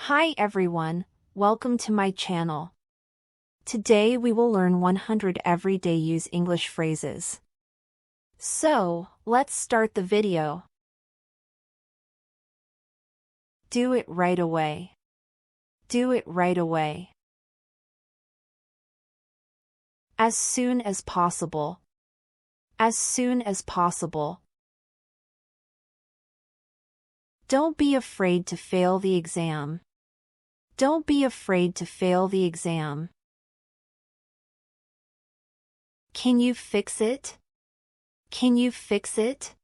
Hi everyone, welcome to my channel. Today we will learn 100 everyday use English phrases. So, let's start the video. Do it right away. Do it right away. As soon as possible. As soon as possible. Don't be afraid to fail the exam. Don't be afraid to fail the exam. Can you fix it? Can you fix it?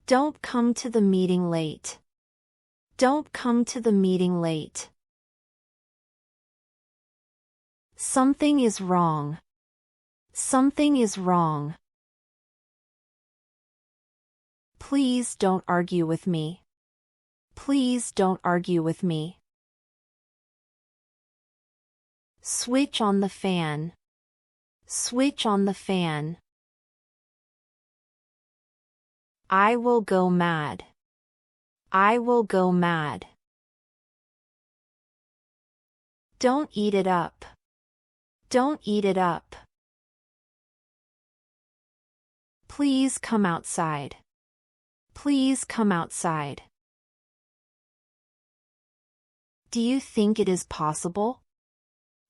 Don't come to the meeting late. Don't come to the meeting late. Something is wrong. Something is wrong. Please don't argue with me. Please don't argue with me. Switch on the fan. Switch on the fan. I will go mad. I will go mad. Don't eat it up. Don't eat it up. Please come outside. Please come outside. Do you think it is possible?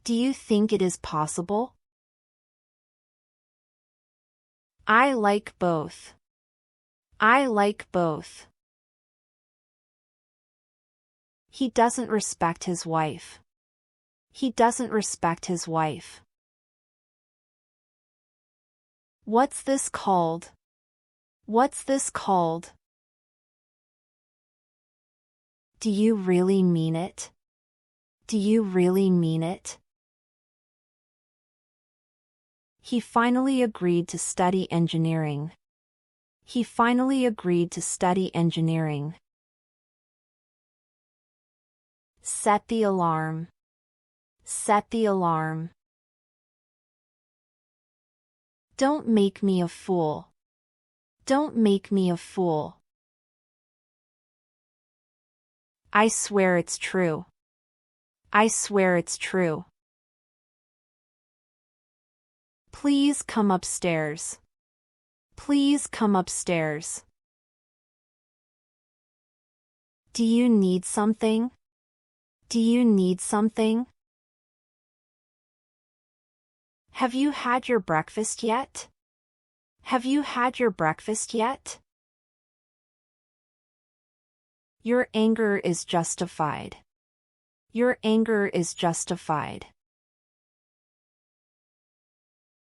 Do you think it is possible? I like both. I like both. He doesn't respect his wife. He doesn't respect his wife. What's this called? What's this called? Do you really mean it? Do you really mean it? He finally agreed to study engineering. He finally agreed to study engineering. Set the alarm. Set the alarm. Don't make me a fool. Don't make me a fool. I swear it's true. I swear it's true. Please come upstairs. Please come upstairs. Do you need something? Do you need something? Have you had your breakfast yet? Have you had your breakfast yet? Your anger is justified. Your anger is justified.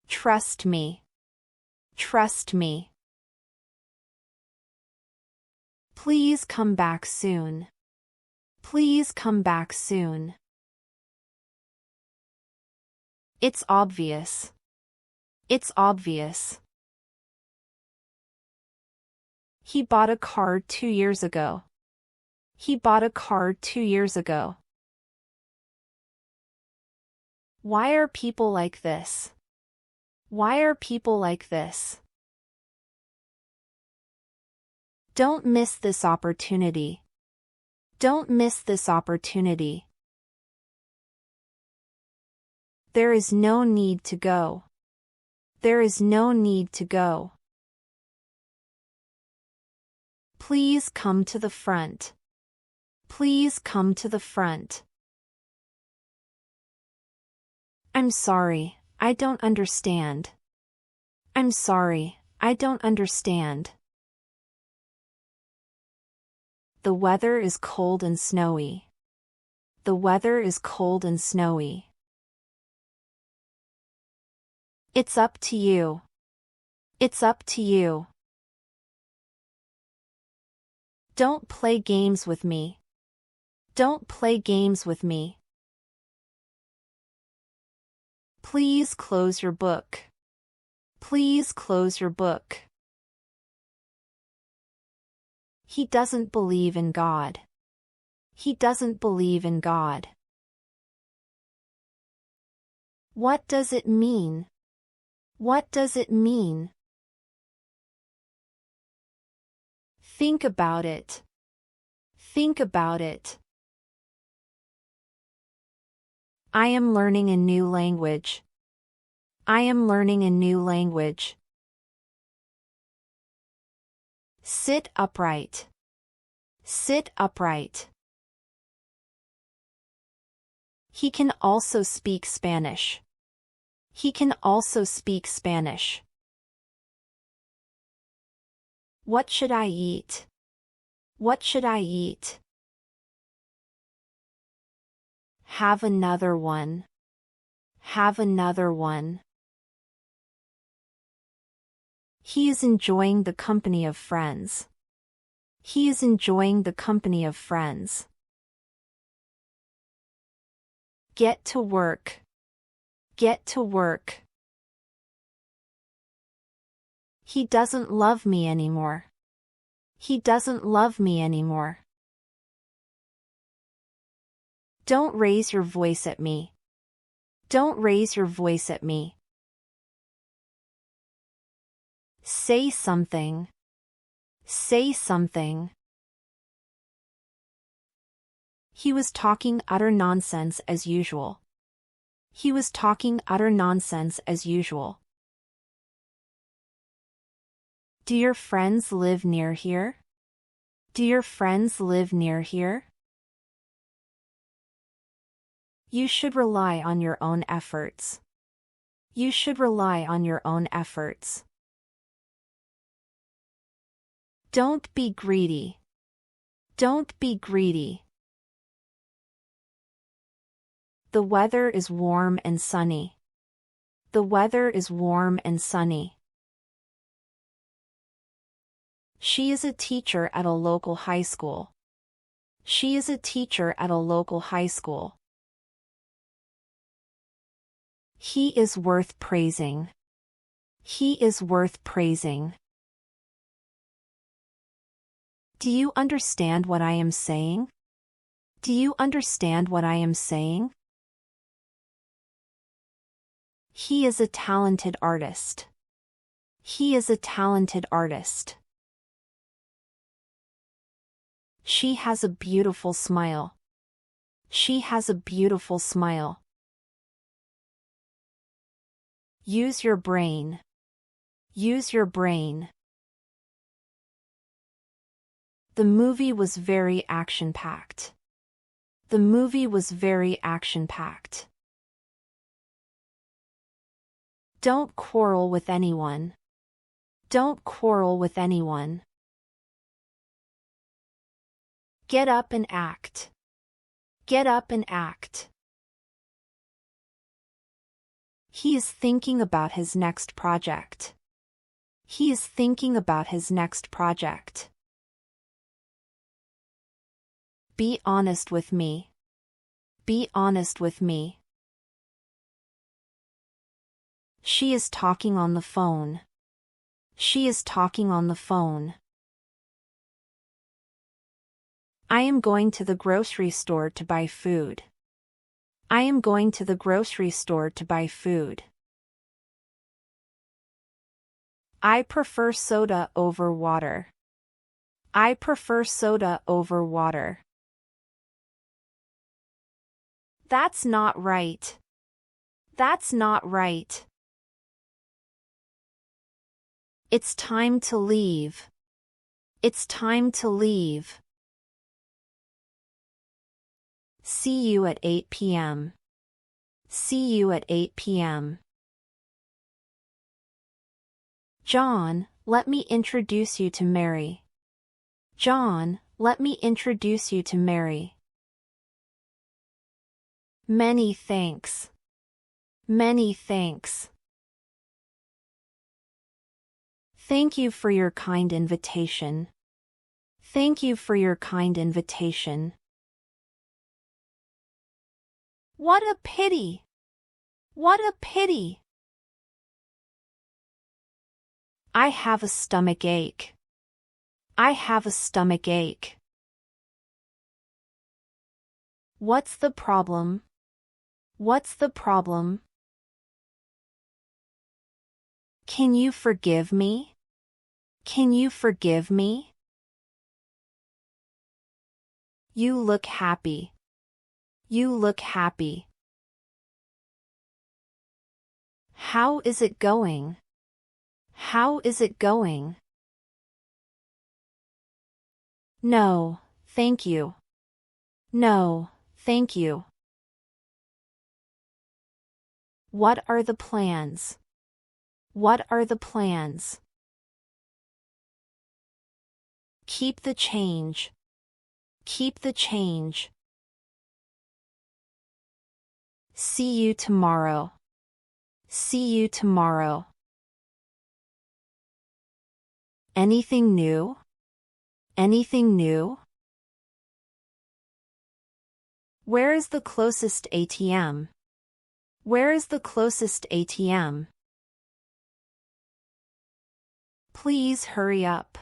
Trust me. Trust me. Please come back soon. Please come back soon. It's obvious. It's obvious. He bought a car 2 years ago. He bought a car 2 years ago. Why are people like this? Why are people like this? Don't miss this opportunity. Don't miss this opportunity. There is no need to go. There is no need to go. Please come to the front. Please come to the front. I'm sorry, I don't understand. I'm sorry, I don't understand. The weather is cold and snowy. The weather is cold and snowy. It's up to you. It's up to you. Don't play games with me. Don't play games with me. Please close your book. Please close your book. He doesn't believe in God. He doesn't believe in God. What does it mean? What does it mean? Think about it. Think about it. I am learning a new language. I am learning a new language. Sit upright. Sit upright. He can also speak Spanish. He can also speak Spanish. What should I eat? What should I eat? Have another one. Have another one. He is enjoying the company of friends. He is enjoying the company of friends. Get to work. Get to work. He doesn't love me anymore. He doesn't love me anymore. Don't raise your voice at me. Don't raise your voice at me. Say something. Say something. He was talking utter nonsense as usual. He was talking utter nonsense as usual. Do your friends live near here? Do your friends live near here? You should rely on your own efforts. You should rely on your own efforts. Don't be greedy. Don't be greedy. The weather is warm and sunny. The weather is warm and sunny. She is a teacher at a local high school. She is a teacher at a local high school. He is worth praising. He is worth praising. Do you understand what I am saying? Do you understand what I am saying? He is a talented artist. He is a talented artist. She has a beautiful smile. She has a beautiful smile. Use your brain. Use your brain. The movie was very action-packed. The movie was very action-packed. Don't quarrel with anyone. Don't quarrel with anyone. Get up and act. Get up and act. He is thinking about his next project. He is thinking about his next project. Be honest with me. Be honest with me. She is talking on the phone. She is talking on the phone. I am going to the grocery store to buy food. I am going to the grocery store to buy food. I prefer soda over water. I prefer soda over water. That's not right. That's not right. It's time to leave. It's time to leave. See you at 8 p.m. See you at 8 p.m. John, let me introduce you to Mary. John, let me introduce you to Mary. Many thanks. Many thanks. Thank you for your kind invitation. Thank you for your kind invitation. What a pity! What a pity! I have a stomach ache. I have a stomach ache. What's the problem? What's the problem? Can you forgive me? Can you forgive me? You look happy. You look happy. How is it going? How is it going? No, thank you. No, thank you. What are the plans? What are the plans? Keep the change. Keep the change. See you tomorrow. See you tomorrow. Anything new? Anything new? Where is the closest ATM? Where is the closest ATM? Please hurry up.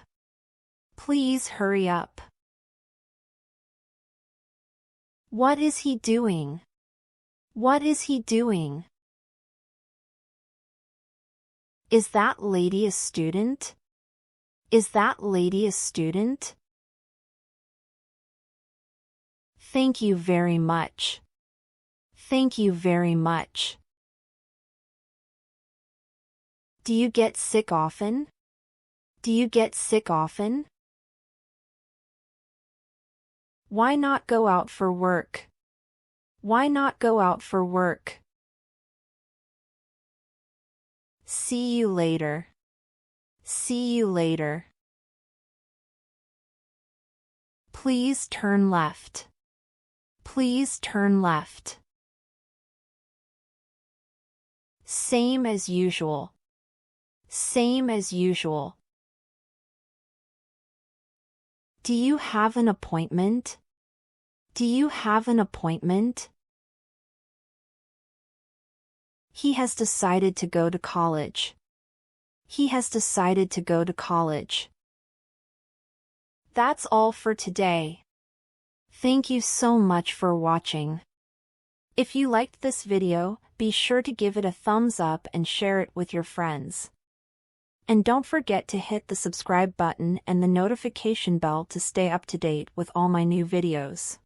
Please hurry up. What is he doing? What is he doing? Is that lady a student? Is that lady a student? Thank you very much. Thank you very much. Do you get sick often? Do you get sick often? Why not go out for work? Why not go out for work? See you later. See you later. Please turn left. Please turn left. Same as usual. Same as usual. Do you have an appointment? Do you have an appointment? He has decided to go to college. He has decided to go to college. That's all for today. Thank you so much for watching. If you liked this video, be sure to give it a thumbs up and share it with your friends. And don't forget to hit the subscribe button and the notification bell to stay up to date with all my new videos.